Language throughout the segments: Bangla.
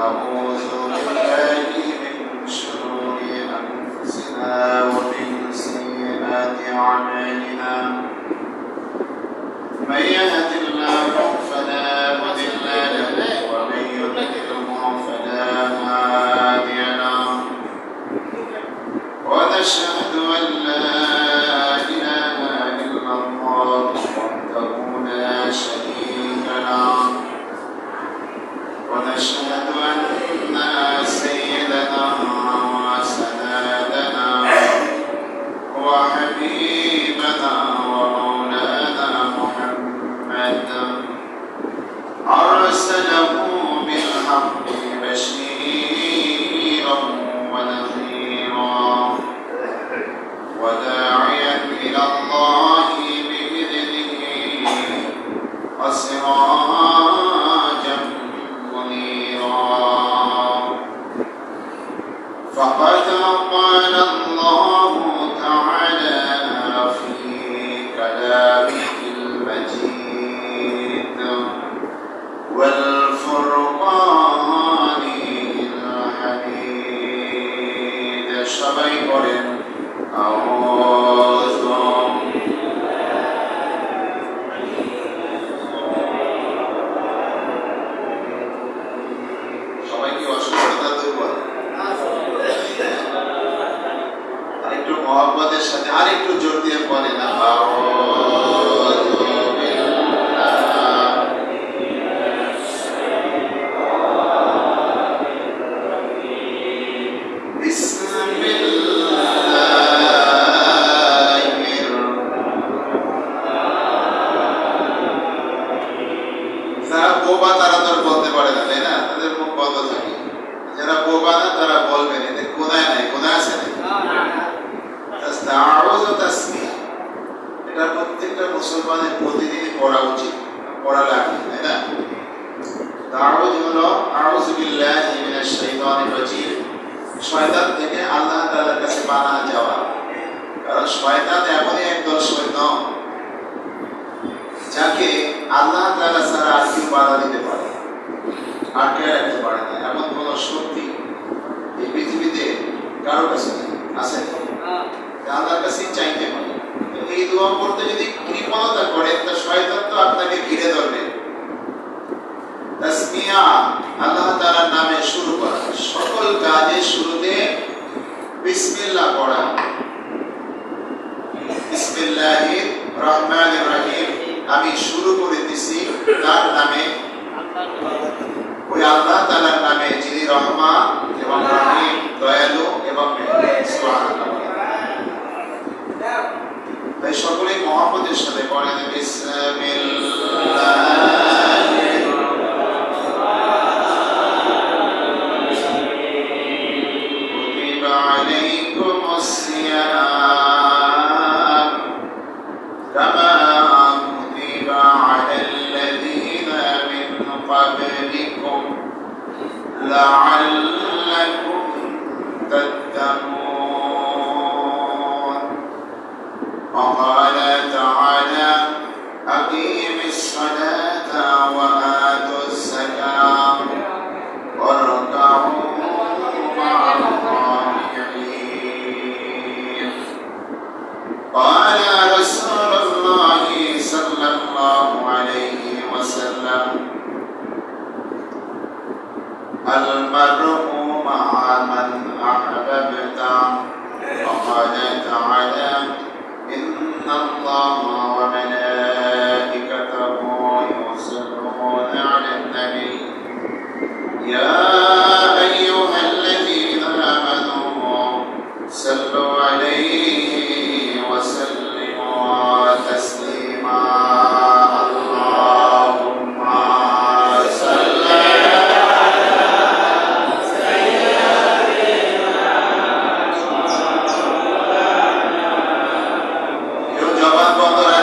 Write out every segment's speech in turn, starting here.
ونعوذ بالله من شرور أنفسنا ومن سيئات أعمالنا من يهد الله فلا مضل له ومن يضلل فلا هادي له ونشهد أن لا إله إلا الله وحده لا شريك له ونشهد أن سيدنا وسندنا وحبيبنا ومولانا محمدا أرسله بالحق بشيرا ونذيرا وداعيا إلى الله بإذنه وسراجا منيرا فقد قال الله تعالى في كلامه المجيد والفرقان الحميد সবাই পড়েন আউযু সবাই কি অসুস্থতা দুর্বল আরেকটু মহব্বতের সাথে আরেকটু জোর দিয়ে পড়েন মুসলমানের প্রতিদিন পড়া উচিত পড়া লাগে তাই না তাআউযু হলো আউযু বিল্লাহি মিনাশ শাইতানির রাজিম শয়তান থেকে আল্লাহ তাআলার কাছে পানাহ চাওয়া কারণ শয়তান এমনই একদল শয়তান যাকে আল্লাহ তাআলা ছাড়া আর কেউ বাধা দিতে পারে আটকে রাখতে পারে না এমন কোন শক্তি এই পৃথিবীতে কারো কাছে আছে আল্লাহর কাছে চাইতে পারে এই দোয়া করতে যদি কৃপণতা করেন তা শয়তান তো আপনাকে ঘিরে ধরবে তাসমিয়া আল্লাহ তাআলার নামে শুরু করা সকল কাজের শুরুতে বিসমিল্লাহ পড়া বিসমিল্লাহির রহমানির রহিম আমি শুরু করে দিছি তার নামে ওই আল্লাহ তাআলার নামে যিনি রহমান এবং রহিম দয়ালু এবং মেহেরবান সুবহানাল্লাহ তাই সকলেই মহব্বতের সাথে পড়েন বিসমিল্লাহির কুতিবা আলাইকুমুস সিয়াম কামা কুতিবা আলাল্লাযীনা মিন ক্বাবলিকুম লাআল্লাকুম তাত্তাকুন وقال تعالى أقيم الصلاة وآتوا الزكاة واركعوا مع الراكعين قال رسول الله صلى الله عليه وسلم المرء مع من أحببت وقال تعالى إن الله وملائكته يصلون على النبي يا أيها الذين آمنوا صلوا عليه وسلموا تسليما اللهم صل على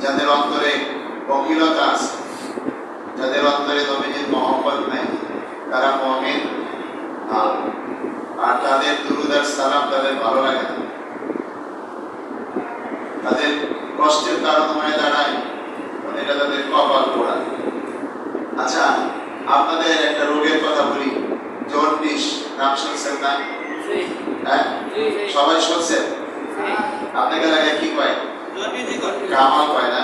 যাদের অন্তরে বকিলতা আছে, যাদের অন্তরে নবীজির মহব্বত নাই, তারা মুমিন না। আর তাদের দুরূদ আর সালাম তাদের ভালো লাগে না, তাদের কষ্টের কারণ হয়ে দাঁড়ায়, এটা তাদের কপাল পোড়া। আচ্ছা, আপনাদের একটা রোগের কথা বলি, জন্ডিস, নাম শুনছেন না? হ্যাঁ, সবাই শুনছেন? আপনাদের এলাকায় কি কয়? কামাল কয় না?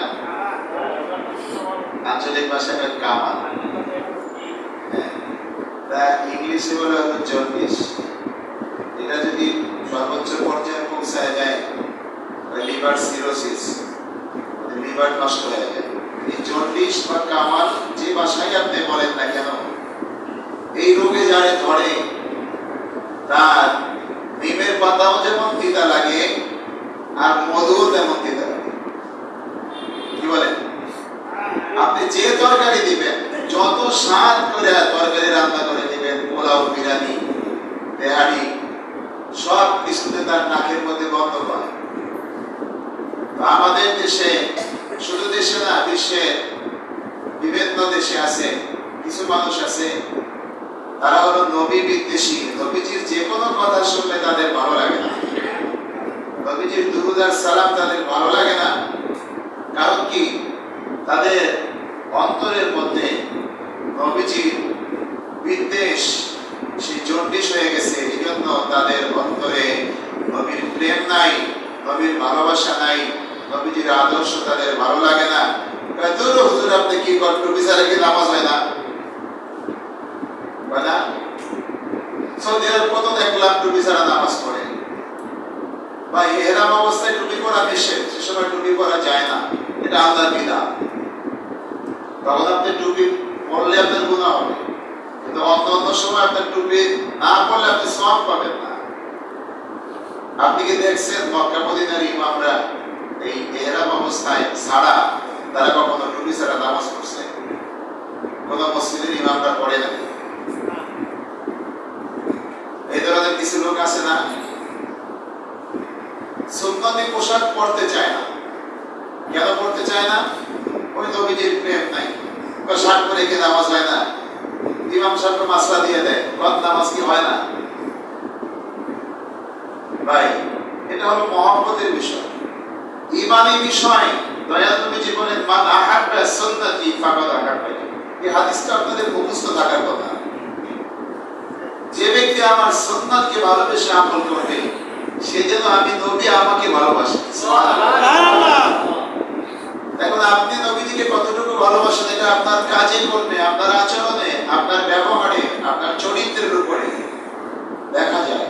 আঞ্চলিক ভাষায় কামাল, তা ইংলিশে বলে হলো জন্ডিস। এটা যদি সর্বোচ্চ পর্যায়ে পৌঁছায় যায়, লিভার সিরোসিস, লিভার নষ্ট হয়ে যায়। এই জন্ডিস বা কামাল যে ভাষায় আপনি বলেন না কেন, এই রোগে যারে ধরে তার নিমের পাতাও যেমন তিতা লাগে আর মধুও তেমন তিতা লাগে। কি বলেন? আপনি যে তরকারি দিবেন, যত স্বাদ করে তরকারি রান্না করে দিবেন, পোলাও, বিরিয়ানি, তেহারি, সব কিছুতে তার নাকের মধ্যে গন্ধ পায়। আমাদের দেশে, শুধু দেশে না, বিশ্বের বিভিন্ন দেশে আছে কিছু মানুষ আছে, তারা হলো নবী বিদ্বেষী। নবীজির যে কোনো কথা শুনলে তাদের ভালো লাগে না, নবীজির দুরূদ আর সালাম তাদের ভালো লাগে না। কারণ কি? তাদের অন্তরের মধ্যে নবীজির বিদ্বেষ, সেই জন্ডিস হয়ে গেছে। এই জন্য তাদের অন্তরে নবীর প্রেম নাই, নবীর ভালোবাসা নাই, নবীজির আদর্শ তাদের ভালো লাগে না। হুজুর আপনি কি করেন? টুপি ছাড়া কি নামাজ হয় না? সৌদি আরব কত দেখলাম টুপি ছাড়া নামাজ পড়ে। বা ইহরাম অবস্থায় টুপি পরা নিষেধ, সে সময় টুপি পরা যায় না, এটা আল্লাহর বিধান। তখন আপনি টুপি পরলে আপনার গুনাহ হবে, কিন্তু অন্য অন্য সময় আপনার টুপি না পরলে আপনি সওয়াব পাবেন না। আপনি কি দেখছেন মক্কা মদিনার ইমামরা এই ইহরাম অবস্থায় ছাড়া তারা কখনো টুপি ছাড়া নামাজ পড়ছে? কোন মসজিদের ইমামরা পড়ে না? এই ধরনের কিছু লোক আছে না, সুন্নতি পোশাক পরতে চায় না। কেন পড়তে চায় না? ওই নবীজির প্রেম নাই। শার্ট পরে কি নামাজ হয় না? ইমাম সাহেব মাসলা দিয়ে দেয়, কত নামাজ কি হয় না? ভাই, এটা হলো মহব্বতের বিষয়, ঈমানি বিষয়। দয়াল নবীজি বলেন, মান আহাব্বা সুন্নতি ফাকাদ আহাব্বানি। এই হাদিসটা আপনাদের মুখস্থ থাকার কথা। যে ব্যক্তি আমার সুন্নাতকে ভালোবেসে আমল করবে, সে যেন আমি নবী আমাকে ভালোবাসে। সুবহানাল্লাহ। এখন আপনি নবীজিকে কতটুকু ভালোবাসেন এটা আপনার কাজে করবে, আপনার আচরণে, আপনার ব্যবহারে, আপনার চরিত্রের উপরে দেখা যায়,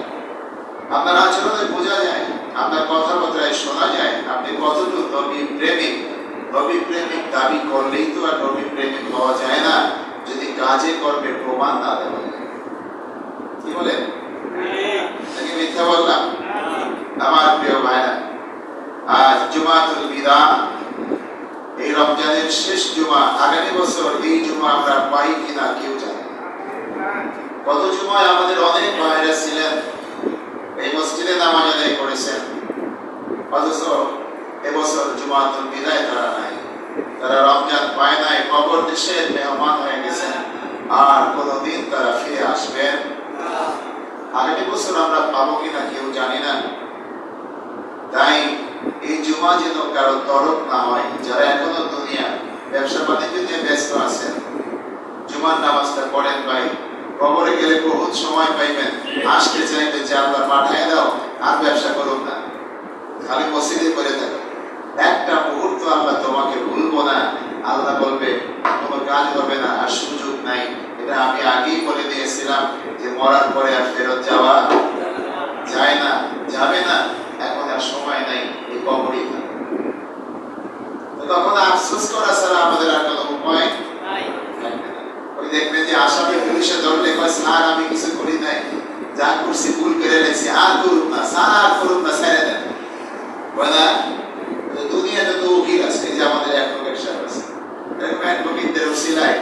আপনার আচরণে বোঝা যায়, আপনার কথাবার্তায় শোনা যায় আপনি কতটুকু নবী প্রেমিক। নবী প্রেমিক দাবি করলেই তো আর নবী প্রেমিক হওয়া যায় না, যদি কাজে করবে প্রমাণ না দেওয়া যায়। কি বলেন? নাকি মিথ্যা বললাম? আমার প্রিয় ভাইরা, আজ জুমাতুল বিদা, এই রমজানের শেষ জুমা। আগামী বছর এই জুমা আমরা পাই কিনা কেউ জানে না। গত জুমায় আমাদের অনেক ভাইরা ছিলেন, এই মসজিদে নামাজ আদায় করেছেন, অথচ এবছর জুমাতুল বিদায় তারা নাই, তারা রমজান পায় নাই, কবর দেশের মেহমান হয়ে গেছেন, আর কোনদিন তারা ফিরে আসবেন আগামী বছর আমরা পাবো কিনা কেউ জানি না। তাই এই জুমা যেন কারো তরফ না হয়। যারা এখনো দুনিয়া ব্যবসা বাণিজ্য নিয়ে ব্যস্ত আছেন, জুমার নামাজটা পড়েন ভাই। কবরে গেলে বহুত সময় পাইবেন, আসতে চাইবে যে আল্লাহ পাঠায় দাও, আর ব্যবসা করুন না, খালি মসজিদে করে থাকো। একটা মুহূর্ত আল্লাহ তোমাকে ভুলবো না, আল্লাহ বলবে কোনো কাজ হবে না, আর সুযোগ নাই। এটা আমি আগেই বলে দিয়েছিলাম যে মরার পরে আর ফেরত যাওয়া যায় না, যাবে না, এখন আর সময় নাই, এই কবরই থাকবে। তখন আফসোস করা ছাড়া আমাদের আর কোনো উপায় নাই। ওই দেখবেন যে আসামি পুলিশে ধরলে কয় স্যার আমি কিছু করি নাই, যা করছি ভুল করে রেখেছি, আর করুন না স্যার, আর করুন না, ছেড়ে দেন। না, দুনিয়াতে তো উকিল আছে, এই যে আমাদের অ্যাডভোকেট সাহেব আছে, অ্যাডভোকেটদের উসিলায়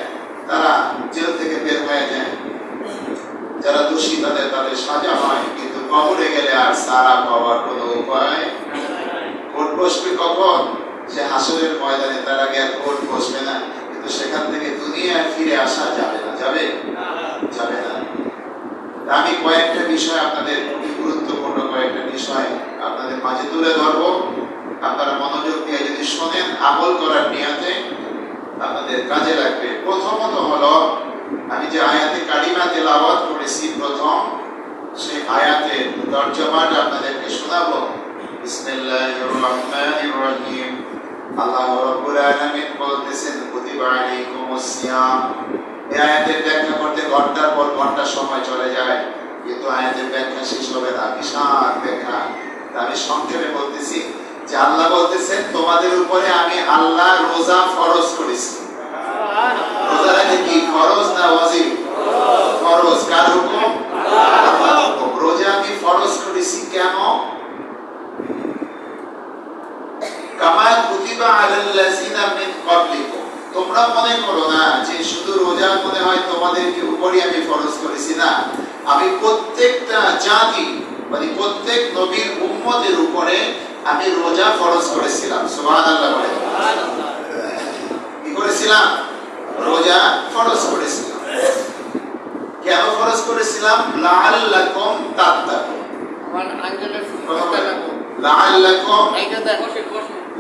তারা জেল থেকে বের হয়ে যায়। যারা দোষী তাদের সাজা হয়, কিন্তু কবরে গেলে আর সারা পাওয়ার কোনো উপায়। কোর্ট বসবে কখন? সে হাসরের ময়দানে তার আগে আর কোর্ট বসবে না, কিন্তু সেখান থেকে দুনিয়ায় ফিরে আসা যাবে না। যাবে? যাবে না। আমি কয়েকটা বিষয় আপনাদের, খুবই গুরুত্বপূর্ণ কয়েকটা বিষয় আপনাদের মাঝে তুলে ধরবো। আপনারা মনোযোগ দিয়ে যদি শোনেন, আমল করার নিয়তে আপনাদের কাজে লাগবে। প্রথমত হলো, আমি যে আয়াতে কারিমা তেলাওয়াত করেছি প্রথম, সেই আয়াতের তরজমাটা আপনাদেরকে শোনাবো। বিসমিল্লাহির রহমানির রহিম। আল্লাহ রাব্বুল আলামিন বলতেছেন, কুতিবা আলাইকুমুস সিয়াম। এই আয়াতের ব্যাখ্যা করতে ঘন্টার পর ঘন্টা সময় চলে যায়, কিন্তু আয়াতের ব্যাখ্যা শেষ হবে না, বিশাল ব্যাখ্যা। আমি সংক্ষেপে বলতেছি যে আল্লাহ বলতেছেন, তোমাদের উপরে আমি আল্লাহ রোজা ফরজ করেছি। রোজা রাখা কি ফরজ না ওয়াজিব? ফরজ। কার হুকুম? আল্লাহর হুকুম। রোজা আমি ফরজ করেছি কেন? কামা কুতিবা আলাল্লাযিনা মিন ক্বাবলিকুম। তোমরা মনে করো না যে শুধু রোজা মনে হয় তোমাদেরকে উপরে আমি ফরজ করেছি, না, আমি প্রত্যেকটা জাতি মানে প্রত্যেক নবীর উম্মতের উপরে আমি রোজা ফরজ করেছিলাম। সুবহানাল্লাহ বলেন। কি করেছিলাম? রোজা ফরজ করেছিলাম। কেন ফরজ করেছিলাম? লাআল্লাকুম তাত্তাকুন।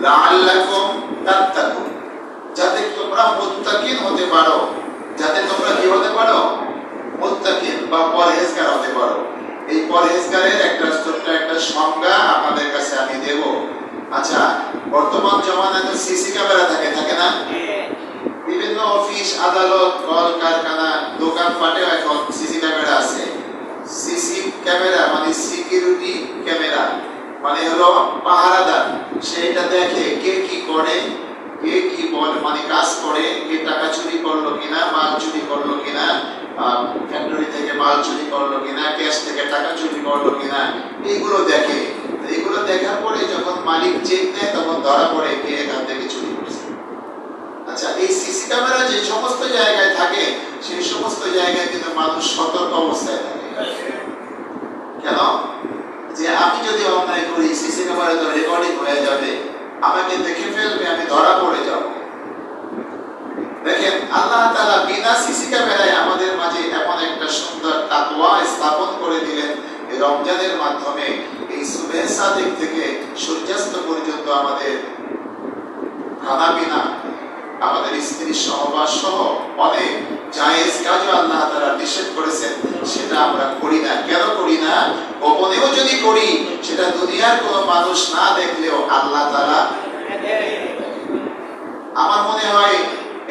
লাআল্লাকুম তাত্তাকুন, যাতে তোমরা মুত্তাকিন হতে পারো, যাতে তোমরা কি হতে পারো? মুত্তাকিন বা পরহেজগার হতে পারো। এই পরহেজগারের একটা ছোট্ট একটা সংজ্ঞা আপনাদের কাছে আমি দেব। আচ্ছা, বর্তমান জমানায় তো সিসি ক্যামেরা থাকে না? বিভিন্ন অফিস, আদালত, কল কারখানা, দোকানপাটেও এখন সিসি ক্যামেরা আছে। সিসি ক্যামেরা মানে সিকিউরিটি ক্যামেরা, মানে হলো পাহারাদার। সেটা দেখে কে কি করে, কে কি বল মানে কাজ করে, কে টাকা চুরি করলো কিনা, মাল চুরি করলো কিনা, ফ্যাক্টরি থেকে মাল চুরি করলো কিনা, ক্যাশ থেকে টাকা চুরি করলো কিনা, এইগুলো দেখে। এইগুলো দেখার পরে যখন মালিক চেক দেয়, তখন ধরা পড়ে কে এখান থেকে চুরি করছে। আচ্ছা, এই সিসি ক্যামেরা যে সমস্ত জায়গায় থাকে, সেই সমস্ত জায়গায় কিন্তু মানুষ সতর্ক অবস্থায় থাকে। কেন? যে আমি যদি অন্যায় করি, সিসি ক্যামেরা তো রেকর্ডিং হয়ে যাবে, আমাকে দেখে ফেলবে, আমি ধরা পড়ে যাব। দেখেন, আল্লাহ তাআলা বিনা সিসি ক্যামেরায় আমাদের মাঝে এমন একটা সুন্দর তাকওয়া স্থাপন করে দিলেন। এই রমজানের মাধ্যমে এই সুবহে সাদিক থেকে সূর্যাস্ত পর্যন্ত আমাদের খানা পিনা, আমাদের স্ত্রী সহবাস সহ অনেক জায়েজ কাজও আল্লাহ তাআলা নিষেধ করেছেন, সেটা আমরা করি না। কেন করি না? গোপনেও যদি করি, সেটা দুনিয়ার কোনো মানুষ না দেখলেও আল্লাহ তাআলা। আমার মনে হয়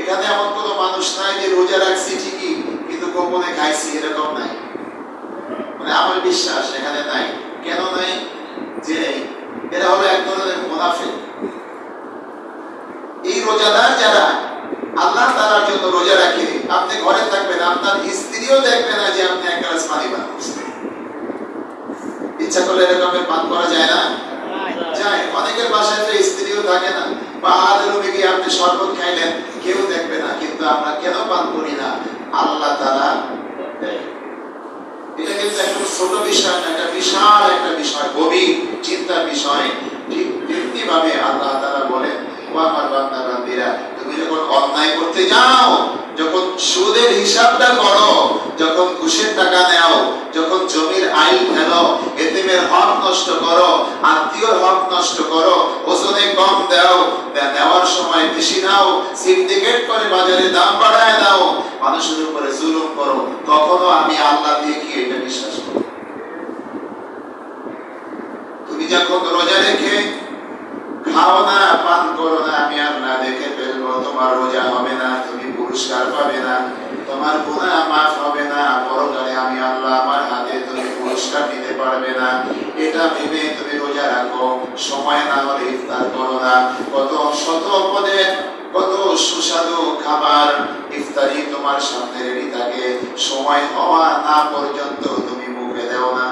এখানে এমন কোনো মানুষ নাই যে রোজা রাখছি ঠিকই কিন্তু গোপনে খাইছি, এরকম নাই। মানে আমার বিশ্বাস এখানে নাই। কেন নাই? যে এরা হলো এক ধরনের মুনাফিক। এই রোজাদার যারা আল্লাহ তাআলার জন্য রোজা রাখে, আপনি ঘরে থাকবেন, আপনার স্ত্রীও দেখবে না যে আপনি এক গ্লাস পানি পান করছেন। ইচ্ছা করলে এরকমের পান করা যায় না? যায়। অনেকের বাসায় তো স্ত্রীও থাকে না, বা আলাদা গিয়ে আপনি শরবত খাইলেন, কেউ দেখবে না। কিন্তু আমরা কেন পান করি না? আল্লাহ তাআলা। এটা কিন্তু একটা ছোট বিষয় না, একটা বিশাল একটা বিষয়, গভীর চিন্তার বিষয়। ঠিক তেমনি ভাবে আল্লাহ তাআলা বলেন, ও আমার বান্দা বান্দীরা, তুমি যখন অন্যায় করতে যাও, যখন সুদের হিসাবটা করো, যখন ঘুষের টাকা নাও, যখন জমির আইল ফেলো, এতিমের হক নষ্ট করো, আত্মীয়র হক নষ্ট করো, ওজনে কম দাও, নেওয়ার সময় বেশি নাও, সিন্ডিকেট করে বাজারে দাম বাড়ায় দাও, মানুষের উপরে জুলুম করো, তখনও আমি আল্লাহ দিয়ে কি এটা বিশ্বাস করি? তুমি যখন রোজা রেখে খাও না, পান করো না, আমি আল্লাহ দেখে ফেলবো, তোমার রোজা হবে না, তুমি পুরস্কার পাবে না, তোমার গুনাহ মাফ হবে না, পরকালে আমি আল্লাহ আমার হাতে তুমি পুরস্কার দিতে পারবে না। এটা ভেবে তুমি রোজা রাখো। সময় না হলে ইফতার করো না। কত শত পদে কত সুস্বাদু খাবার ইফতারি তোমার সামনে রেডি থাকে, সময় হওয়া না পর্যন্ত তুমি মুখে দাও না।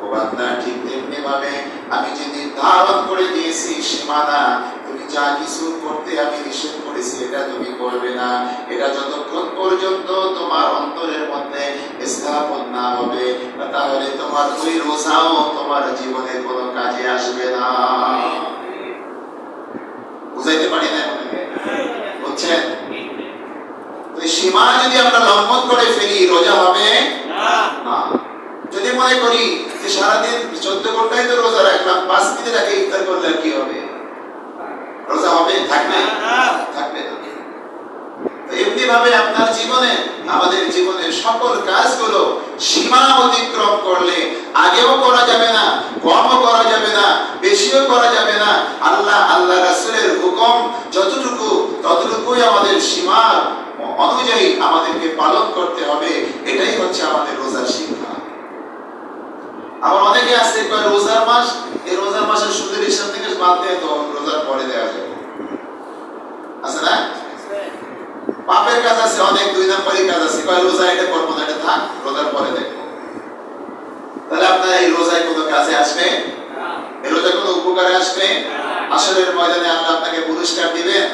ও বান্দা, ঠিক তেমনি ভাবে আমি যে নির্ধারণ করে দিয়েছি সীমানা, তুমি যা কিছু করতে আমি নিষেধ করেছি এটা তুমি করবে না। এটা যতক্ষণ পর্যন্ত তোমার অন্তরের মধ্যে স্থাপন না হবে, তাহলে তোমার ওই রোজাও তোমার জীবনে কোনো কাজে আসবে না। বুঝাইতে পারি না বুঝছেন? সীমা যদি আমরা লঙ্ঘন করে ফেলি রোজা হবে না। যদি মনে করি যে সারাদিন 14 ঘন্টাই তো রোজা রাখলাম, 5 মিনিট আগে ইফতার করলে কি হবে? রোজা হবে? থাকবে থাকবে না। এমনি ভাবে আপনার জীবনে, আমাদের জীবনের সকল কাজগুলো সীমা অতিক্রম করলে আগেও করা যাবে না, কমও করা যাবে না, বেশিও করা যাবে না। আল্লাহ রাসূলের হুকুম যতটুকু, ততটুকুই আমাদের সীমা অনুযায়ী আমাদেরকে পালন করতে হবে। এটাই হচ্ছে আমাদের রোজার শিক্ষা। আবার অনেকে আছে কয় রোজার মাস, এই রোজার মাসের সুদের হিসাব থেকে বাদ দিয়ে তো রোজার পরে দেওয়া যাবে, আছে না? পাপের কাজ আছে অনেক, 2 নম্বরই কাজ আছে, কয় রোজা এটা করবো না, এটা থাক, রোজার পরে দেখবো। তাহলে আপনার এই রোজায় কোনো কাজে আসবে? এই রোজা কোনো উপকারে আসবে? আসরের ময়দানে আল্লাহ আপনাকে পুরস্কার দিবেন?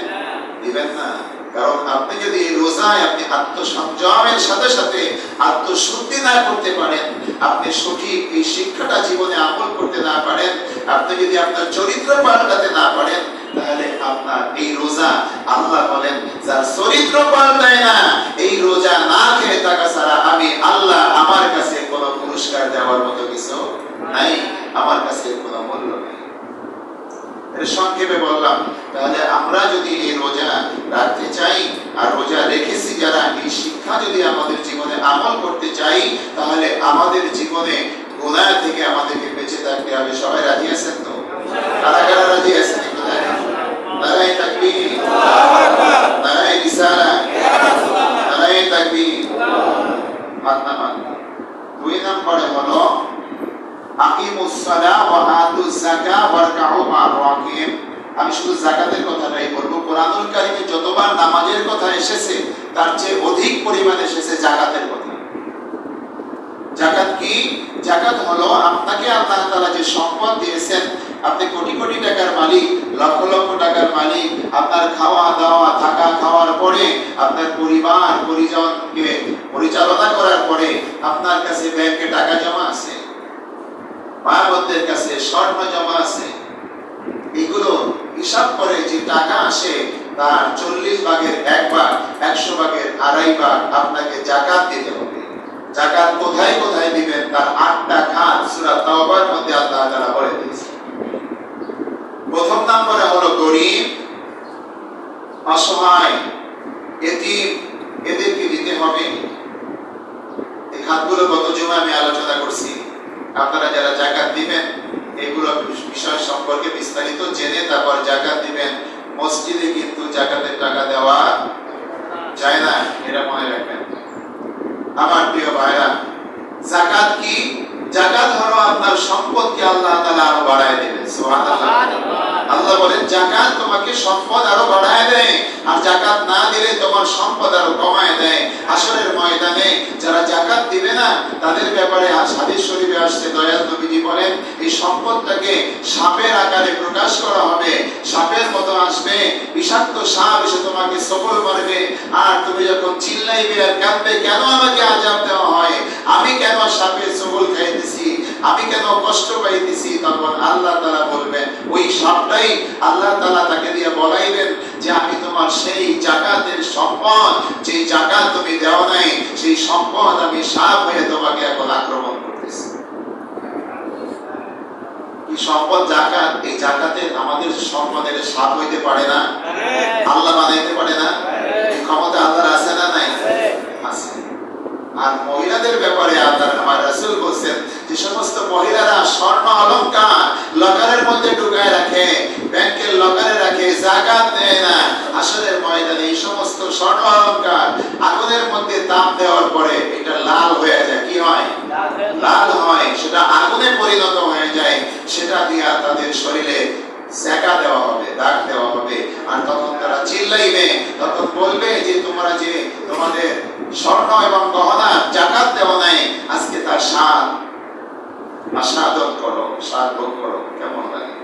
দিবেন না। কারণ আপনি যদি এই রোজায় আপনি আত্মসংযমের সাথে সাথে আত্মশুদ্ধি না করতে পারেন, আপনি সঠিক এই শিক্ষাটা জীবনে আমল করতে না পারেন, আপনি যদি আপনার চরিত্র পাল্টাতে না পারেন, তাহলে আপনার এই রোজা, আল্লাহ বলেন যার চরিত্র পাল্টায় না, এই রোজা না খেয়ে থাকা ছাড়া আমি আল্লাহ, আমার কাছে কোনো পুরস্কার দেওয়ার মতো কিছু নাই, আমার কাছে কোনো মূল্য নেই। সংক্ষেপে বললাম, তাহলে আমরা যদি এই রোজা রাখতে চাই আর রোজা রেখেছি যারা, এই শিক্ষা যদি আমাদের জীবনে আমল করতে চাই, তাহলে আমাদের জীবনে গুনাহ থেকে আমাদেরকে বেঁচে থাকতে হবে। সবাই রাজি আছেন তো? কারা কারা রাজি আছেন? একটু দেখেন। নারায়ে তাকবীর, নারায়ে রিসালাত, নারায়ে তাকবীর। হাত নামান। 2 নম্বরে হলো আকিমুস সালাহ ওয়া আতুজ যাকাত ওয়ারকাউ মা'আর রাকিব। আমি শুধু যাকাতের কথাটাই বলবো। কোরআনুল কারীমে যতবার নামাজের কথা এসেছে তার চেয়ে অধিক পরিমাণে এসেছে যাকাতের কথা। যাকাত কি? যাকাত হলো আপনাকে আল্লাহ তাআলা যে সম্পদ দিয়েছেন, আপনি কোটি কোটি টাকার মালিক, লক্ষ লক্ষ টাকার মালিক, আপনার খাওয়া দাওয়া থাকা খাওয়ার পরে, আপনার পরিবার পরিজনকে পরিচালনা করার পরে আপনার কাছে ব্যাংকে টাকা জমা আছে, মায়াবতের কাছে স্বর্ণ জমা আছে। এগুলো হিসাব করে যে টাকা আসে তার 40 ভাগের 1 ভাগ, 100 ভাগের 2.5 ভাগ আপনাকে যাকাত দিতে হবে। যাকাত কোথায় কোথায় দিবেন তার 8টা খাত সূরা তাওবার মধ্যে আল্লাহ তাআলা বলে দিয়েছেন। প্রথম নম্বরে হলো গরীব, অসহায়, এতিম, এদেরকে দিতে হবে। এই খাতগুলো গত জুমায় আমি আলোচনা করছি। আপনারা যারা যাকাত দিবেন এগুলো বিষয় সম্পর্কে বিস্তারিত জেনে তারপর যাকাত দিবেন। মসজিদে কিন্তু যাকাতের টাকা দেওয়া যায় না, এটা মনে রাখবেন। আমার প্রিয় ভাইরা, যাকাত কি? যাকাত হলো আপনার সম্পদকে আল্লাহ তাআলা আরো বাড়ায় দেবেন। সুবহানাল্লাহ। আল্লাহ বলেন যাকাত তোমাকে সম্পদ আরো বাড়ায় দেয়, আর যাকাত না দিলে তোমার সম্পদ আরো কমায় দেয়। হাসরের ময়দানে যারা যাকাত দিবে না তাদের ব্যাপারে হাদিস শরীফে আসছে, দয়াল নবীজি বলেন এই সম্পদটাকে সাপের আকারে প্রকাশ করা হবে, সাপের মতো আসবে, বিষাক্ত সাপ এসে তোমাকে সবল মারবে, আর তুমি যখন চিল্লাইবে আর কাঁদবে, কেন আমাকে আযাব দেওয়া হয়, আমি কেন সাপের সবল খাইতেছি, আমি কেন কষ্ট পাইতেছি, তখন আল্লাহ তাআলা বলবেন, ওই সাপটাই আল্লাহ তাআলা তাকে দিয়ে বলাইবেন যে আমি তোমার সেই যাকাতের সম্পদ, যে যাকাত তুমি দেও নাই, সেই সম্পদ আমি সাপ হয়ে তোমাকে এখন আক্রমণ করতেছি। কি সম্পদ? যাকাত। এই যাকাতে আমাদের সম্পদের সাপ হইতে পারে না, আল্লাহ বানাইতে পারে না। এই ক্ষমতা আল্লাহর আছে না নাই? আছে। আর মহিলাদের ব্যাপারে আমার রাসূল বলেন যে সমস্ত মহিলারা স্বর্ণ অলংকার লকারের মধ্যে ঢুকায় রাখে, ব্যাংকের লকারে রাখে, যাকাত দেয় না, হাসরের ময়দানে এই সমস্ত স্বর্ণ অলংকার আগুনের মধ্যে তাপ দেওয়ার পরে এটা লাল হয়ে যায়। কি হয়? লাল হয়। সেটা আগুনে পরিণত হয়ে যায়। সেটা দিয়া তাদের শরীরে সেকা দেওয়া হবে, দাগ দেওয়া হবে। আর তখন তারা চিল্লাইবে, তখন বলবে যে তোমরা যে তোমাদের স্বর্ণ এবং গহনা যাকাত দেওয়া নাই, আজকে তার স্বাদ আস্বাদন করো, স্বাদ ভোগ করো, কেমন লাগে।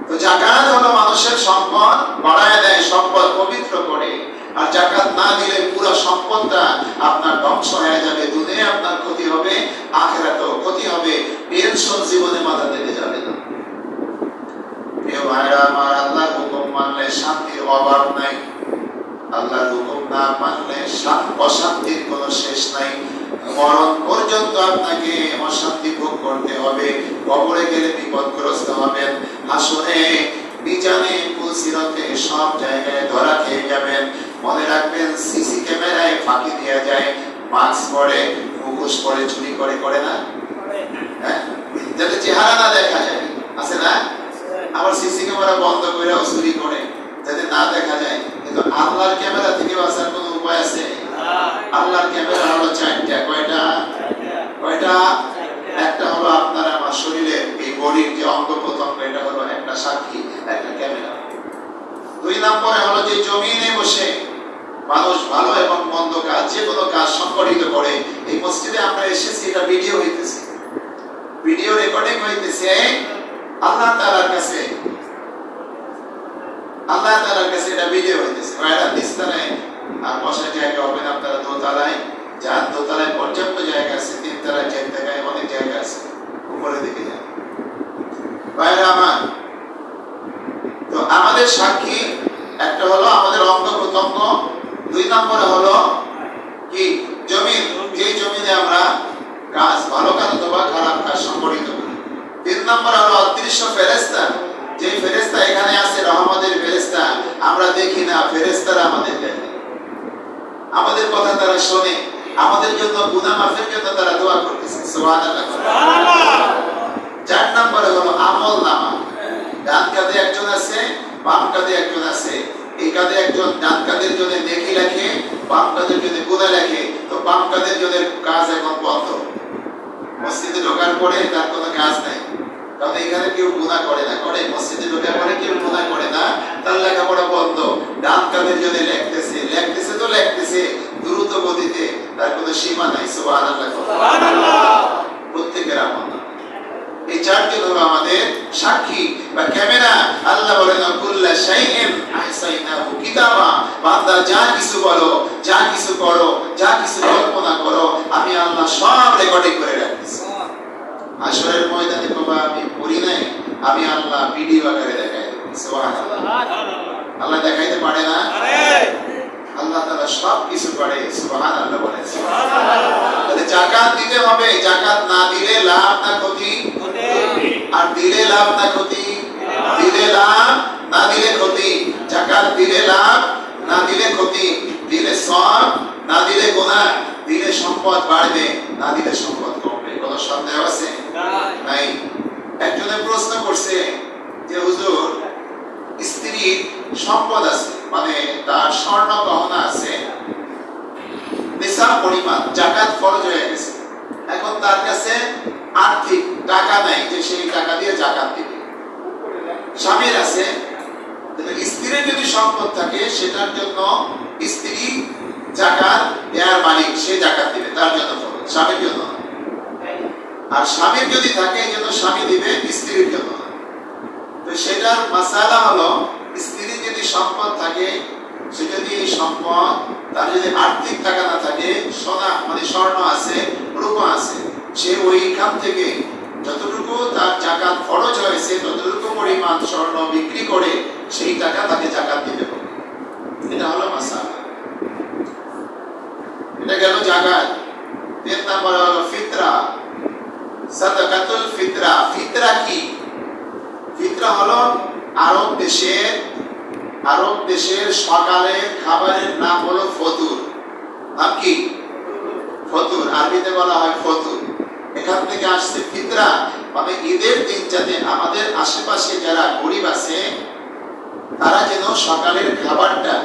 তো যাকাত হলো মানুষের সম্পদ বাড়ায় দেয়, সম্পদ পবিত্র করে। আর যাকাত না দিলে পুরো সম্পদটা আপনার ধ্বংস হয়ে যাবে, দুনিয়ায় আপনার ক্ষতি হবে, আখিরাতেও ক্ষতি হবে, পেনশন জীবনে মাথা থেকে যাবে না। প্রিয় ভাইরা আমার, আল্লাহর হুকুম মানলে শান্তির অভাব নাই, আল্লাহর হুকুম না মানলে অশান্তির কোনো শেষ নাই। মরণ পর্যন্ত আপনাকে অশান্তি ভোগ করতে হবে। কবরে গেলে বিপদগ্রস্ত হবেন, হাসরে বিচারে পুলসিরতে সব জায়গায় ধরা খেয়ে যাবেন। মনে রাখবেন, সিসি ক্যামেরায় ফাঁকি দেওয়া যায়, মাস্ক পরে, মুখোশ পরে, চুরি করে, করে না? হ্যাঁ, যাতে চেহারা না দেখা যায়, আছে না? আবার সিসি ক্যামেরা বন্ধ করে চুরি করে যাতে না দেখা যায়। কিন্তু আল্লাহর ক্যামেরা থেকে বাঁচার কোনো উপায় আছে? আল্লাহর ক্যামেরা হলো চারটা। কয়টা? কয়টা? একটা হলো আপনার আমার শরীরের এই বডির যে অঙ্গ প্রত্যঙ্গ, এটা হলো একটা সাক্ষী, একটা ক্যামেরা। দুই নম্বরে হলো যে জমিনে বসে মানুষ ভালো এবং মন্দ কাজ, যে কোনো কাজ সংগঠিত করে। এই মসজিদে আমরা এসেছি, এটা ভিডিও হইতেছে, ভিডিও রেকর্ডিং হইতেছে। আল্লাহ তাআলার কাছে, আল্লাহ তাআলার কাছে এটা ভিডিও হইতেছে। কয়টা? নিচতলায় আর বসার জায়গা হবে না, আপনারা দোতলায় যান, দোতলায় পর্যাপ্ত জায়গা আছে, তিনতলায়, চারতলায় অনেক জায়গা আছে, উপরের দিকে যান। ভাইরা আমার, তো আমাদের সাক্ষী একটা হলো আমাদের অঙ্গ প্রত্যঙ্গ, দুই নম্বরে হলো কি? জমিন, যে জমিনে আমরা কাজ, ভালো কাজ অথবা খারাপ কাজ সংগঠিত করি। তিন নম্বর হলো অদৃশ্য ফেরেশতা, যে ফেরেশতা এখানে আছে, রহমতের ফেরেশতা, আমরা দেখি না, ফেরেশতারা আমাদের দেখে, আমাদের কথা তারা শোনে, আমাদের জন্য গুনাহ মাফের জন্য তারা দোয়া করতেছে। সুবহানাল্লাহ, সুবহানাল্লাহ। চার নম্বরে হলো আমল নামা, ডান কাঁধে একজন আছে, বাম কাঁধে একজন আছে। এই কাঁধে একজন ডান কাঁধের জন্য নেকি লেখে, বাম কাঁধের জন্য গুনাহ লেখে। তো বাম কাঁধের জন্য কাজ এখন বন্ধ, মসজিদে ঢোকার পরে তার কোনো কাজ নাই, কারণ এখানে কেউ গুনাহ করে না, করে মসজিদে ঢোকার পরে কেউ গুনাহ করে না, তার লেখাপড়া বন্ধ। ডান কাঁধের জন্য লেখতেছে, লেখতেছে তো লেখতেছে দ্রুত গতিতে, তার কোনো সীমা নাই। সুবহানাল্লাহ, সুবহানাল্লাহ। প্রত্যেকের আমল। এই চারজন হলো আমাদের সাক্ষী বা ক্যামেরা। আল্লাহ বলেন, কুল্লা শাইইন আহসাইনাহু কিতাবা, বান্দা যা কিছু বলো, যা কিছু করো, যা কিছু কল্পনা করো, আমি আল্লাহ সব রেকর্ডিং করে রাখতেছি। হাশরের ময়দানে বাবা আমি পড়ি নাই, আমি আল্লাহ ভিডিও আকারে দেখাই দেব। সুবহানাল্লাহ, আল্লাহ দেখাইতে পারে না? আল্লাহ তাআলা সব কিছু করে। সুবহানাল্লাহ বলেন, সুবহানাল্লাহ। তাহলে যাকাত দিতে হবে, যাকাত না দিলে লাভ না ক্ষতি? আর দিলে লাভ না ক্ষতি? দিলে লাভ, না দিলে ক্ষতি। যাকাত দিলে লাভ, না দিলে ক্ষতি। দিলে সওয়াব, না দিলে গুনাহ। দিলে সম্পদ বাড়বে, না দিলে সম্পদ কমবে। কোনো সন্দেহ আছে? নাই। একজনে প্রশ্ন করছে যে হুজুর, স্ত্রীর সম্পদ আছে, মানে তার স্বর্ণ গহনা আছে, নিসাব পরিমাণ, যাকাত ফরজ হয়ে গেছে, এখন তার কাছে আর্থিক টাকা নাই যে সেই টাকা দিয়ে যাকাত দিবে। স্বামীর আছে, স্ত্রীর যদি সম্পদ থাকে সেটার জন্য স্ত্রী যাকাত দেওয়ার মালিক, সে যাকাত দিবে, তার জন্য ফরজ, স্বামীর জন্য। আর স্বামীর যদি থাকে যেন স্বামী দিবে, স্ত্রীর জন্য। তো সেটার মাসালা হলো, স্ত্রীর যদি সম্পদ থাকে, সে যদি এই সম্পদ, তার যদি আর্থিক টাকা না থাকে, সোনা মানে স্বর্ণ আছে, রূপা আছে, সে ওইখান থেকে যতটুকু তার যাকাত ফরজ হয়েছে ততটুকু পরিমাণ স্বর্ণ বিক্রি করে সেই টাকা তাকে যাকাত দিতে হবে। এটা হলো মাসালা। এটা গেল যাকাত। তিন নম্বর হলো ফিতরা, সাদাকাতুল ফিতরা। ফিতরা কি? ফিতরা হলো আরব দেশের সকালের খাবারের নাম হলো ফতুর। নাম কি? ফতুর, আরবিতে বলা হয় ফতুর। এখান থেকে আসছে ফিতরা, মানে ঈদের দিন যাতে আমাদের আশেপাশে যারা গরিব আছে তারা যেন সকালের খাবারটা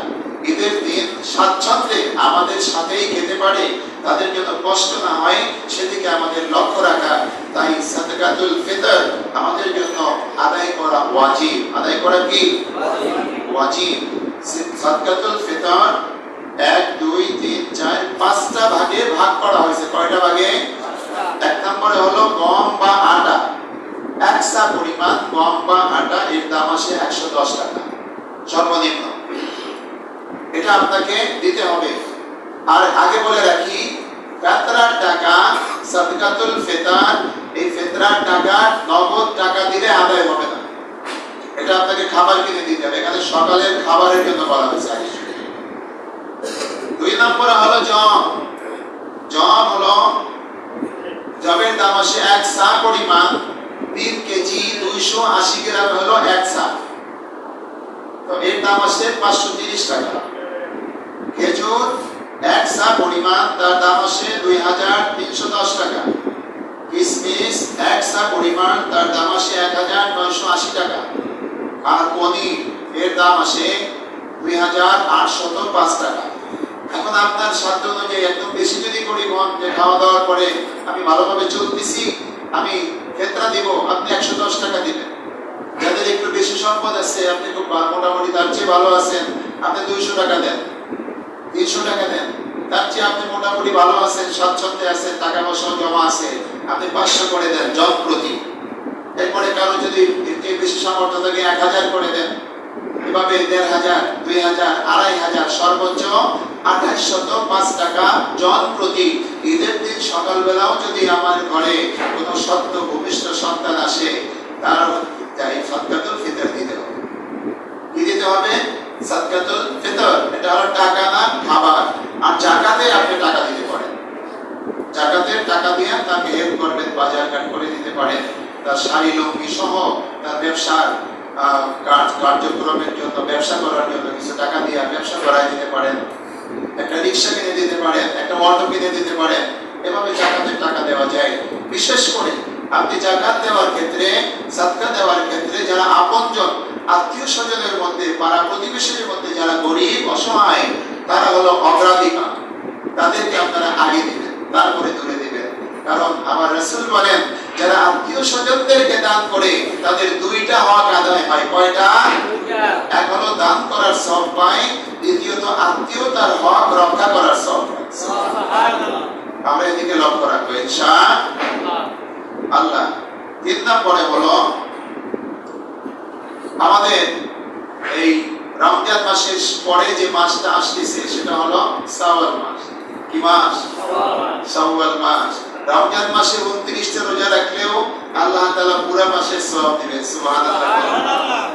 ঈদের দিন স্বাচ্ছন্দ্যে আমাদের সাথেই খেতে পারে, তাদের জন্য কষ্ট না হয়, সেদিকে আমাদের লক্ষ্য রাখা। তাই সাদাকাতুল ফিতর আমাদের জন্য আদায় করা ওয়াজিব। আদায় করা কি? ওয়াজিব। সাদাকাতুল ফিতর 1 2 3 4 5টা ভাগে ভাগ করা হয়েছে। কয়টা ভাগে? এক নম্বরে হলো গম বা আটা, একসা পরিমাণ গম বা আটা, এর দাম আসে 110 টাকা সর্বনিম্ন। এটা আপনাকে দিতে হবে। আর আগে বলে রাখি, ফিতরার টাকা, সাদাকাতুল ফিতর, এই ফিতরার টাকা নগদ টাকা দিলে আদায় হবে না। এটা আপনাকে খাবার কিনে দিতে হবে। এখানে সকালের খাবারের জন্য বলা হয়েছে। 2 নম্বরে হলো জব। জব হলো, জবের দাম আসে 1 সা পরিমাণ, 3 কেজি 280 গ্রাম হলো 1 সা, তো এর দাম আসে 530 টাকা। খেজুর 1 সা পরিমাণ, তার দাম আসে 2310 টাকা। কিশমিশ 1 সা পরিমাণ, তার দাম আসে 1980 টাকা। আর পনির এর দাম আসে 2805 টাকা। এখন আপনার সাধ্য অনুযায়ী একদম বেশি যদি করি যে খাওয়া দাওয়ার পরে আমি ভালোভাবে চলতেছি, আমি ফেতরা দিব, আপনি 110 টাকা দিবেন। যাদের একটু বেশি সম্পদ আছে, আপনি খুব মোটামুটি তার চেয়ে ভালো আছেন, আপনি 200 টাকা দেন, 300 টাকা দেন। তার চেয়ে আপনি মোটামুটি ভালো আছেন, স্বাচ্ছন্দ্যে আছেন, টাকা পয়সা জমা আছে, আপনি 500 করে দেন জন প্রতি। এরপরে কারো যদি একটু বেশি সামর্থ্য থাকে 1000 করে দেন। এভাবে 1500, 2000, 2500, সর্বোচ্চ 2805 টাকা জন প্রতি। ঈদের দিন সকালবেলাও যদি আমার ঘরে কোনো সত্য ভূমিষ্ঠ সন্তান আসে, তার যাই সাদকাতুল ফিতর দিতে হবে। কি দিতে হবে? সাদকাতুল ফিতর। এটা হলো টাকা না, খাবার। আর জাকাতে আপনি টাকা দিতে পারেন। জাকাতের টাকা দিয়ে তাকে হেল্প করবেন, বাজার ঘাট করে দিতে পারেন, তার শাড়ি লুঙ্গি সহ তার ব্যবসার কার্যক্রমের জন্য, ব্যবসা করার জন্য কিছু টাকা দিয়ে ব্যবসা করাই দিতে পারেন, একটা রিক্সা কিনে দিতে পারেন, একটা অটো কিনে দিতে পারেন। এভাবে জাকাতের টাকা দেওয়া যায়। বিশেষ করে আপনি জাকাত দেওয়ার ক্ষেত্রে, সাদকা দেওয়ার ক্ষেত্রে যারা আপনজন, আত্মীয় স্বজনের মধ্যে, পাড়া প্রতিবেশীর মধ্যে যারা গরিব অসহায়, তারা হলো অগ্রাধিকার। তাদেরকে আপনারা আগে দিবেন, তারপরে তুলে দিবেন। কারণ আমার রাসূল বলেন, যারা আত্মীয় স্বজনদেরকে দান করে তাদের 2টা হক আদায় হয়। কয়টা? এক হলো দান করার সওয়াব পায়, দ্বিতীয়ত আত্মীয়তার হক রক্ষা করার সওয়াব পায়। সুবহানাল্লাহ। আমরা এদিকে লক্ষ্য রাখবো ইনশাআল্লাহ। 3 নম্বরে হলো আমাদের এই রমজান মাসের পরে যে মাসটা আসতেছে সেটা হলো শাওয়াল মাস। কি মাস? শাওয়াল মাস। রমজান মাসে 29টা রোজা রাখলেও আল্লাহ তাআলা পুরো মাসের সওয়াব দিবেন। সুবহানাল্লাহ।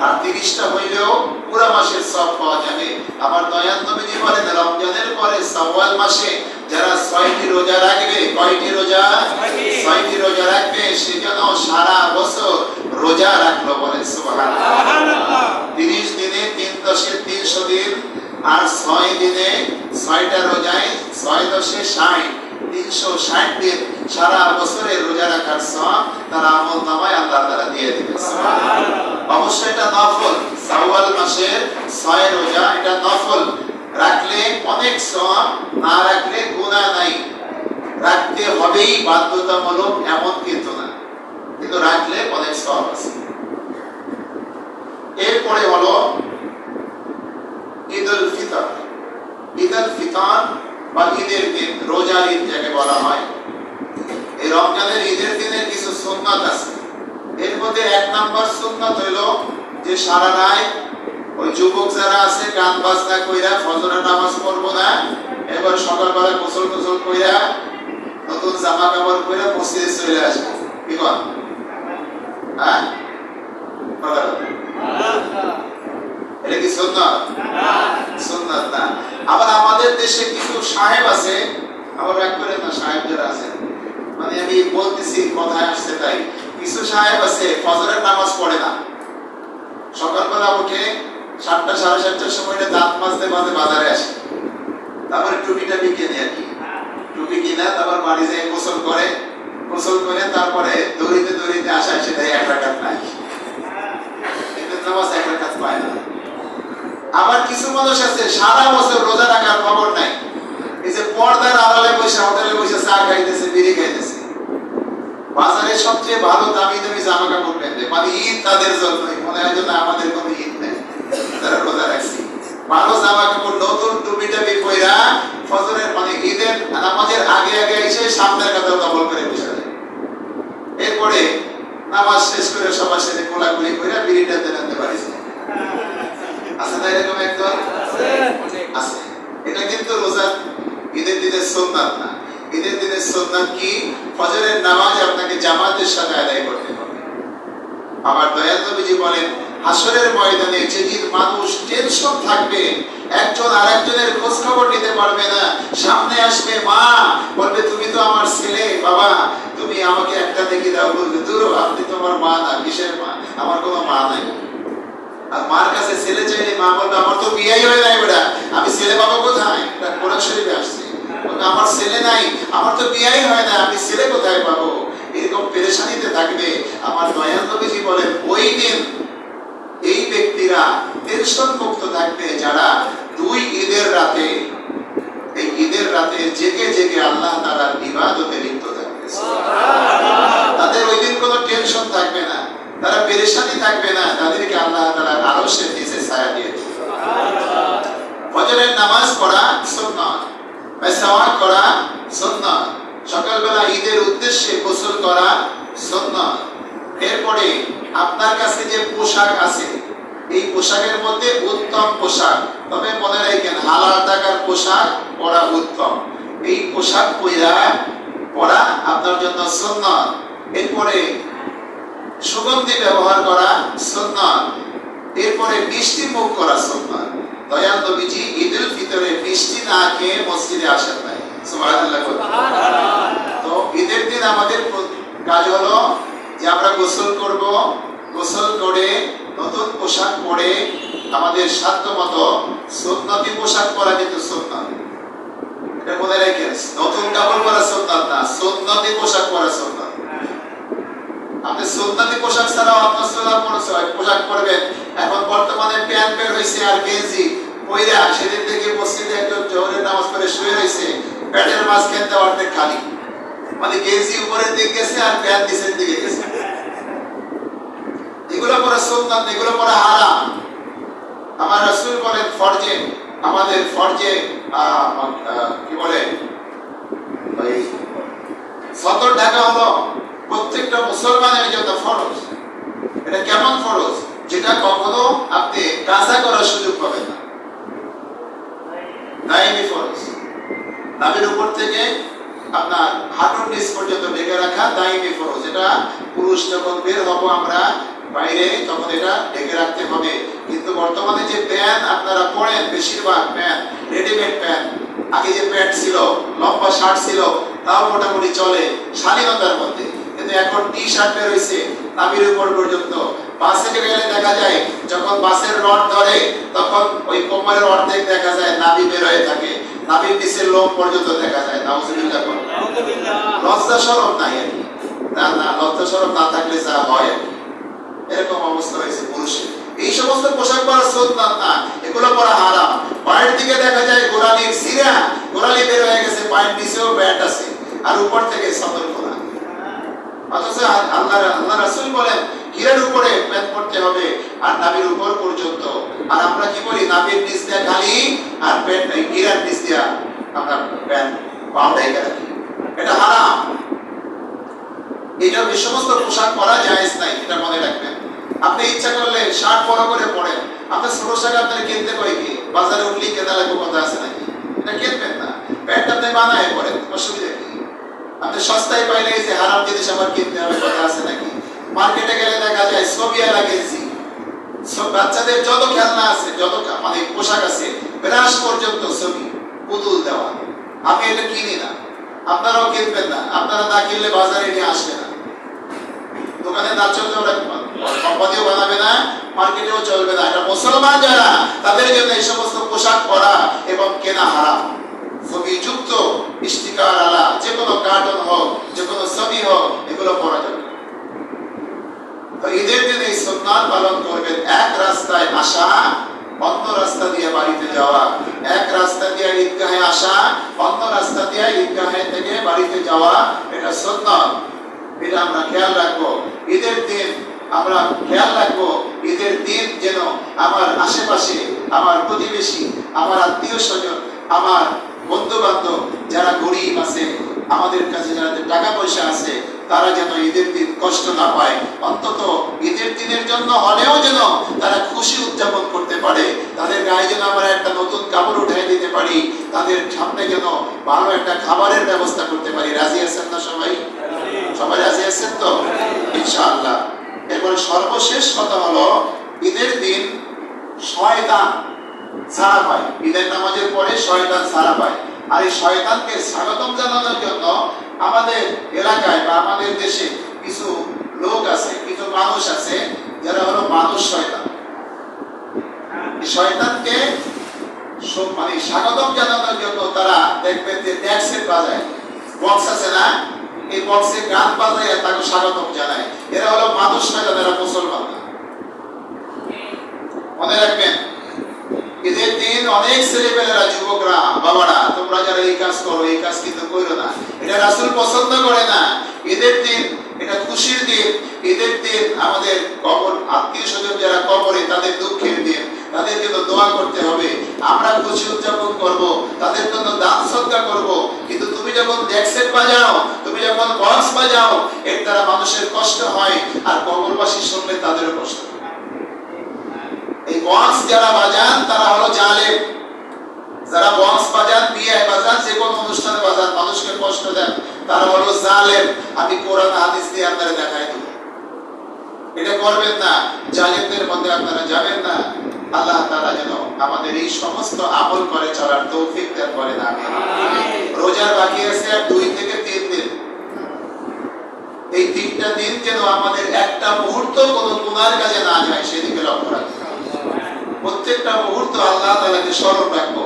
আর 30টা হইলেও পুরো মাসের সওয়াব পাওয়া যাবে। আমার দয়াল নবীজি বলেন, রমজানের পরে শাওয়াল মাসে যারা 6টি রোজা রাখবে, কয়টি রোজা? 6টি রোজা রাখবে, সে যেন সারা বছর রোজা রাখলো। বলেন সুবহানাল্লাহ। 30 দিনে 3 দশে 300 দিন, আর 6 দিনে 6টা রোজায় 6 দশে 60, 360 দিন সারা বছরের রোজা রাখার সওয়াব তার আমলনামায় আল্লাহ তাআলা দিয়ে দিবেন। সুবহানাল্লাহ। অবশ্যই এটা নফল। শাওয়াল মাসের 6 রোজা এটা নফল। রাখলে অনেক সওয়াব, না রাখলে গুনাহ নাই। রাখতে হবেই বাধ্যতামূলক এমন কিন্তু না, কিন্তু রাখলে অনেক সওয়াব আছে। এরপরে হলো ঈদুল ফিতর। ঈদুল ফিতর বা ঈদের দিন, রোজার ঈদ যাকে বলা হয়, এই রমজানের ঈদের দিনের কিছু সুন্নাত আছে। এর মধ্যে 1 নম্বর সুন্নাত হলো যে সারা রাত ওই যুবক যারা আছে গান বাজনা কইরা ফজরের নামাজ পড়বো না, এবার সকালবেলা গোসল টোসল কইরা নতুন জামা কাপড় পরে মসজিদে চলে আসবো। কি কর? হ্যাঁ, এটা কি সুন্নাত? সুন্নাত না। আবার আমাদের দেশে কিছু সাহেব আছে, আবার এক করে না, সাহেব যারা আছে, মানে আমি বলতেছি কথায় আসছে তাই, কিছু সাহেব আছে ফজরের নামাজ পড়ে না, সকালবেলা উঠে 7টা 7:30টার সময় দাঁত মাজতে মাজতে বাজারে আসে, তারপরে টুপি টাপি কিনে আর কি, টুপি কিনা তারপর বাড়ি যেয়ে গোসল করে, গোসল করে তারপরে দৌড়িতে দৌড়িতে আসায় সেটা 1 রাকাত নাই, কিন্তু নামাজ 1 রাকাত পায় না। আবার কিছু মানুষ আছে সারা বছর রোজা রাখার খবর নাই, এই যে পর্দার আড়ালে বসে হোটেলে বসে চা খাইতেছে, বিড়ি খাইতেছে, বাজারে সবচেয়ে ভালো দামি দামি জামা কাপড় পেনবে, মানে ঈদ তাদের জন্যই, মনে হয় যেন আমাদের কোনো ঈদ নেই, তারা রোজা রাখছি, ভালো জামা কাপড় নতুন টুপি টাপি পইরা ফজরের মানে ঈদের নামাজের আগে আগে এসে সামনের কাতার দখল করে বসে যায়। এরপরে নামাজ শেষ করে সবার সাথে কোলাকুলি কইরা বিড়ি টানতে টানতে বাড়ি যায়। আছে না এরকম একদম? আছে। এটা কিন্তু রোজা ঈদের দিনের সুন্নাত না। ঈদের দিনের সুন্নাত কি? ফজরের নামাজ আপনাকে জামাতের সাথে আদায় করতে হবে। আমার দয়াল নবীজি বলেন, হাসরের ময়দানে যেদিন মানুষ টেনশন থাকবে, একজন আরেকজনের খোঁজ খবর নিতে পারবে না, সামনে আসবে মা, বলবে তুমি তো আমার ছেলে, বাবা তুমি আমাকে একটা দেখে দাও, বলবে দূর আপনি তো আমার মা না, কিসের মা, আমার কোনো মা নাই। আর মার কাছে ছেলে চাইলে মা বলবে আমার তো বিয়েই হয় নাই বেটা, আমি ছেলে পাবো কোথায়? এটা কোরআন শরীফে আসছে, আমার ছেলে নাই, আমার তো বিয়েই হয় না, আমি ছেলে কোথায় পাবো? এরকম পেরেশানিতে থাকবে। আমার দয়াল নবীজি বলেন ওই দিন এই ব্যক্তিরা টেনশন মুক্ত থাকবে যারা দুই ঈদের রাতে, এই ঈদের রাতে জেগে জেগে আল্লাহ তাআলার ইবাদতে লিপ্ত থাকবে। তাদের ওই দিন কোনো টেনশন থাকবে না, তারা পেরেশানি থাকবে না, তাদেরকে আল্লাহ তাআলার আরশের নিচে ছায়া দিয়ে দেবে। ফজরের নামাজ পড়া সুন্নাত, মিসওয়াক করা সুন্নাত, সকালবেলা ঈদের উদ্দেশ্যে গোসল করা সুন্নাত। এরপরে আপনার কাছে যে পোশাক আছে, এই পোশাকের মধ্যে উত্তম পোশাক, তবে মনে রাখেন হালাল টাকার পোশাক পরা উত্তম, এই পোশাক পরা আপনার জন্য সুন্নাত। এরপরে সুগন্ধি ব্যবহার করা সুন্নাত। এরপরে মিষ্টি মুখ করা সুন্নাত। দয়াল নবীজি ঈদুল ফিতরে মিষ্টি না খেয়ে মসজিদে আসেন নাই। সুবহানাল্লাহ। তো ঈদের দিন আমাদের কাজ হলো যে আমরা গোসল করব, গোসল করে নতুন পোশাক পরে আমাদের সাধ্যমতো সুন্নতি পোশাক পরা, কিন্তু সুন্নাত, এটা মনে রাখেন, নতুন কাপড় পরা সুন্নাত না, সুন্নতি পোশাক পরা সুন্নাত। আপনি সুন্নতি পোশাক ছাড়া অন্য সুন্নাত পোশাক পরবেন। এখন বর্তমানে প্যান্ট বের হইছে আর গেঞ্জি পইরা, সেদিন থেকে মসজিদে একজন জোহরের নামাজ পড়ে শুয়ে রইছে, প্যান্টের মাঝখান দিয়ে অর্ধেক খালি, মানে গেঞ্জি উপরের দিকে গেছে আর প্যান্ট নিচের দিকে গেছে। এগুলো পরা সুন্নাত, এগুলো পরা হারাম। আমার রাসূল বলেন ফরজে, আমাদের ফরজে কি বলে ওই সতর ঢাকা হলো প্রত্যেকটা মুসলমানের জন্য ফরজ। এটা কেমন ফরজ? যেটা কখনো আপনি কাজা করার সুযোগ পাবেন না, দায়মি ফরজ। নাভির উপর থেকে আপনার হাঁটুর নিচ পর্যন্ত ঢেকে রাখা দায়মি ফরজ। এটা পুরুষ যখন বের হবো আমরা বাইরে, তখন এটা ঢেকে রাখতে হবে। কিন্তু বর্তমানে যে প্যান্ট আপনারা পরেন, বেশিরভাগ প্যান্ট রেডিমেড প্যান্ট। আগে যে প্যান্ট ছিল, লম্বা শার্ট ছিল, তাও মোটামুটি চলে স্বাধীনতার মধ্যে, কিন্তু এখন টি শার্ট বের হয়েছে নাভির উপর পর্যন্ত। বাসে গেলে দেখা যায় যখন বাসের রড ধরে তখন ওই কোমরের অর্ধেক দেখা যায় নাভি বের হয়ে থাকে, নাভির নিচের লোম পর্যন্ত দেখা যায়। নাউজুবিল্লাহ। লজ্জা শরম নাই, না না, লজ্জা শরম না থাকলে যা হয় এরকম অবস্থা হয়েছে পুরুষের। এই সমস্ত পোশাক পরা সুন্নাত না, এগুলো পরা হারাম। পায়ের দিকে দেখা যায় গোড়ালির সিরা, গোড়ালি বের হয়ে গেছে, পায়ের নিচেও প্যান্ট আছে, আর উপর থেকে সতর খোলা। অথচ আল্লাহ রাসূল বলেন গিরার উপরে প্যান্ট পরতে হবে আর নাভির উপর পর্যন্ত। আর আমরা কি করি? নাভির নিচ দিয়ে খালি আর প্যান্ট গিরার নিচ দিয়ে আমরা প্যান্ট পাউডাই রাখি। এটা হারাম। এটা এই সমস্ত পোশাক পরা জায়েজ নাই, এটা মনে রাখবেন। আপনি ইচ্ছা করলে শার্ট বড় করে পরেন, আপনার ছোট শার্ট আপনার কিনতে কয় কি? বাজারে উঠলেই কেনা লাগবে কথা আছে নাকি? এটা কিনবেন না, প্যান্ট আপনি বানায় পরেন, অসুবিধা কি? আপনি সস্তায় পাইলে এই যে হারাম জিনিস আবার কিনতে হবে কথা আছে নাকি? মার্কেটে গেলে দেখা যায় ছবি লাগিয়েছি, সব বাচ্চাদের যত খেলনা আছে, যত মানে পোশাক আছে, ব্রাশ পর্যন্ত ছবি, পুতুল দেওয়া। আমি এটা কিনি না, আপনারাও কিনবেন না। আপনারা না কিনলে বাজারে নিয়ে আসবে না, দোকানে না চললে ওরা কোম্পানিও বানাবে না, মার্কেটেও চলবে না। এটা মুসলমান যারা, তাদের জন্য এই সমস্ত পোশাক পরা এবং কেনা হারাম। ছবিযুক্ত স্টিকার আলা যে কোনো কার্টুন হোক, যে কোনো ছবি হোক, এগুলো পরা যাবে। তো ঈদের দিন এই সুন্নাত পালন করবেন। এক রাস্তায় আসা, অন্য রাস্তা দিয়ে বাড়িতে যাওয়া, এক রাস্তা দিয়ে ঈদগাহে আসা, অন্য রাস্তা দিয়ে ঈদগাহে থেকে বাড়িতে যাওয়া, এটা সুন্নাত। এটা আমরা খেয়াল রাখবো। ঈদের দিন আমরা খেয়াল রাখবো, ঈদের দিন যেন আমার আশেপাশে, আমার প্রতিবেশী, আমার আত্মীয় স্বজন, আমার বন্ধু বান্ধব যারা গরিব আছে, আমাদের কাছে যারা টাকা পয়সা আছে, তারা যেন ঈদের দিন কষ্ট না পায়। অন্তত ঈদের দিনের জন্য হলেও যেন তারা খুশি উদযাপন করতে পারে। তাদের গায়ে যেন আমরা একটা নতুন কাপড় উঠাই দিতে পারি, তাদের সামনে যেন ভালো একটা খাবারের ব্যবস্থা করতে পারি। রাজি আছেন না সবাই? সবাই রাজি আছেন তো? ইনশাআল্লাহ। এরপরে সর্বশেষ কথা হলো ঈদের দিন শয়তান ছাড়া পায়, ঈদের নামাজের পরে শয়তান ছাড়া পায়। আর এই শয়তানকে স্বাগতম জানানোর জন্য আমাদের এলাকায় বা আমাদের দেশে কিছু লোক আছে, কিছু মানুষ আছে যারা হলো মানুষ শয়তান। শয়তানকে মানে স্বাগতম জানানোর জন্য তারা দেখবেন যে ট্যাক্সে বাজায়, বক্স আছে না, এই বক্সে গান বাজায় তাকে স্বাগতম জানায়। এরা হলো মানুষ শয়তান, এরা মুসলমান না। মনে রাখবেন, ঈদের দিন অনেক ছেলেপেলেরা, যুবকরা, বাবারা, তোমরা যারা এই কাজ করো, এই কাজ কিন্তু করো না, এটা রাসূল পছন্দ করে না। ঈদের দিন এটা খুশির দিন। ঈদের দিন আমাদের কবর আত্মীয় স্বজন যারা কবরে, তাদের দুঃখের দিন, তাদের জন্য দোয়া করতে হবে, আমরা খুশি উদযাপন করব, তাদের জন্য দান সদকা করব। কিন্তু তুমি যখন ডেক্সেট বাজাও, তুমি যখন বক্স বাজাও, এর দ্বারা মানুষের কষ্ট হয়, আর কবরবাসী শুনলে তাদেরও কষ্ট হয়। এই বক্স যারা বাজান তারা হলো জালেম। যারা বক্স বাজান, বিয়ে বাজান, যে কোনো অনুষ্ঠানে বাজান, মানুষকে কষ্ট দেন, তারা হলো জালেম। আমি কোরআন হাদিস দিয়ে আপনাদের দেখাই দেব, এটা করবেন না, জালেমদের মধ্যে আপনারা যাবেন না। আল্লাহ তাআলা যেন আমাদের এই সমস্ত আমল করে চলার তৌফিক দান করেন, আমিন। রোজার বাকি আছে আর 2 থেকে 3 দিন। এই 3টা দিন যেন আমাদের একটা মুহূর্ত কোনো গুনার কাজে না যায়, সেদিকে লক্ষ্য রাখতে হবে। প্রত্যেকটা মুহূর্ত আল্লাহ তাআলাকে স্মরণ রাখবো,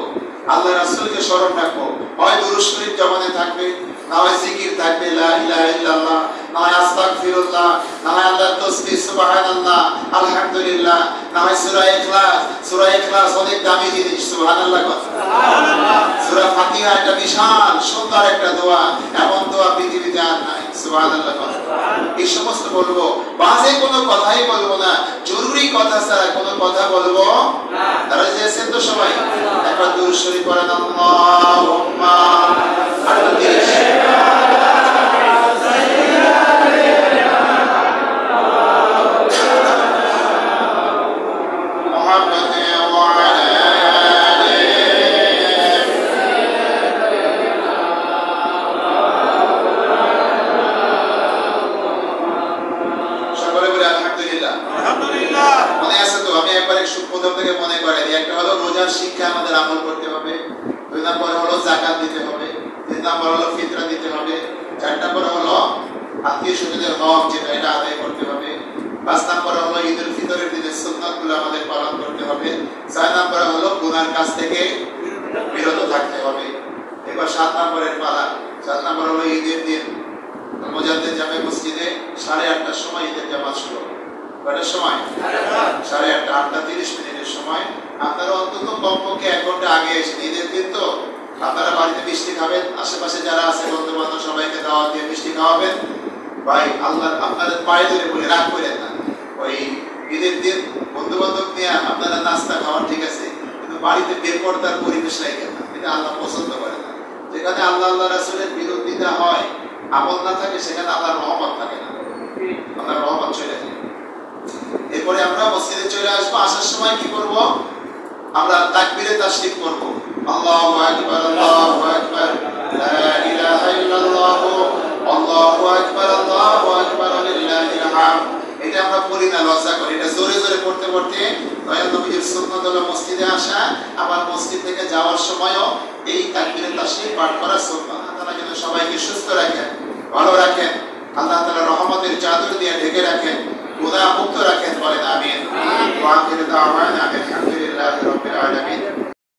আল্লাহ রাসূলকে স্মরণ রাখবো। হয় দুরূদ শরীফ জবানে থাকবে, না হয় জিকির থাকবে, লা ইলাহা ইল্লাল্লাহ, না হয় আস্তাগফিরুল্লাহ, না হয় আল্লাহর তাসবিহ সুবহানাল্লাহ, আলহামদুলিল্লাহ, না হয় সূরা ইখলাস। সূরা ইখলাস অনেক দামি জিনিস, সুবহানাল্লাহ। সুবহানাল্লাহ। সূরা ফাতিহা একটা বিশাল সুন্দর একটা দোয়া, এমন দোয়া পৃথিবীতে আর নাই, সুবহানাল্লাহ। এই সমস্ত বলবো, বাজে কোনো কথাই বলবো না, জরুরি কথা ছাড়া কোনো কথা বলবো না। তারা যেছেন তো সবাই একবার দুরূদ শরীফ পড়েন, আল্লাহুম্মা শিক্ষা আমাদের আমল করতে হবে। 2 নম্বরে হলো যাকাত দিতে হবে, 3 নম্বরে হলো ফিতরা দিতে হবে, 4 নম্বরে হলো আত্মীয় স্বজনদের হক যেটা এটা আদায় করতে হবে, 5 নম্বরে হলো ঈদুল ফিতরের দিনের সুন্নাতগুলো আমাদের পালন করতে হবে, 6 নম্বরে হলো গুনার কাজ থেকে বিরত থাকতে হবে। এবার 7 নম্বরের পালা, 7 নম্বর হলো ঈদের দিন মুজাদ্দিদ জামে মসজিদে 8:30টার সময় ঈদের জামাত শুরু হবে। কয়টার সময়? 8:30, 8:30 সময়। আপনারা অন্তত কমপক্ষে 1 ঘন্টা আগে এসে, ঈদের দিন তো আপনারা বাড়িতে মিষ্টি খাবেন, আশেপাশে যারা আছে বন্ধু বান্ধব সবাইকে দাওয়াত দিয়ে মিষ্টি খাওয়াবেন। ভাই আল্লাহ আপনাদের পায়ে ধরে বলে রাগ করেন না, ওই ঈদের দিন বন্ধু বান্ধব নিয়ে আপনারা নাস্তা খাওয়ান ঠিক আছে, কিন্তু বাড়িতে বেপরদার পরিবেশ রাখেন না, এটা আল্লাহ পছন্দ করে না। যেখানে আল্লাহ রাসূলের বিরোধিতা হয়, আমল না থাকে, সেখানে আল্লাহর রহমত থাকে না, আল্লাহর রহমত চলে যায়। এরপরে আমরা মসজিদে চলে আসবো, আসার সময় কি করব? আমরা তাকবীরে তাশরিফ করব, আল্লাহু আকবার, আল্লাহু আকবার, লা ইলাহা ইল্লাল্লাহ, আল্লাহু আকবার, আল্লাহু আকবার, লিল্লাহিল হামদ। এটা আমরা পড়ি না, লজ্জা করি। এটা জোরে জোরে পড়তে পড়তে দয়াল নবীর সুন্নাত হলো মসজিদে আসা, আবার মসজিদ থেকে যাওয়ার সময়ও এই তাকবীরে তাশরিফ পাঠ করা সুন্নাত। আল্লাহ তাআলা যেন সবাইকে সুস্থ রাখেন, ভালো রাখেন, আল্লাহ তাআলা রহমতের চাদর দিয়ে ঢেকে রাখেন, গুনাহ মুক্ত রাখেন, বলেন আমিন। ওয়া আখিরু দাওয়ানা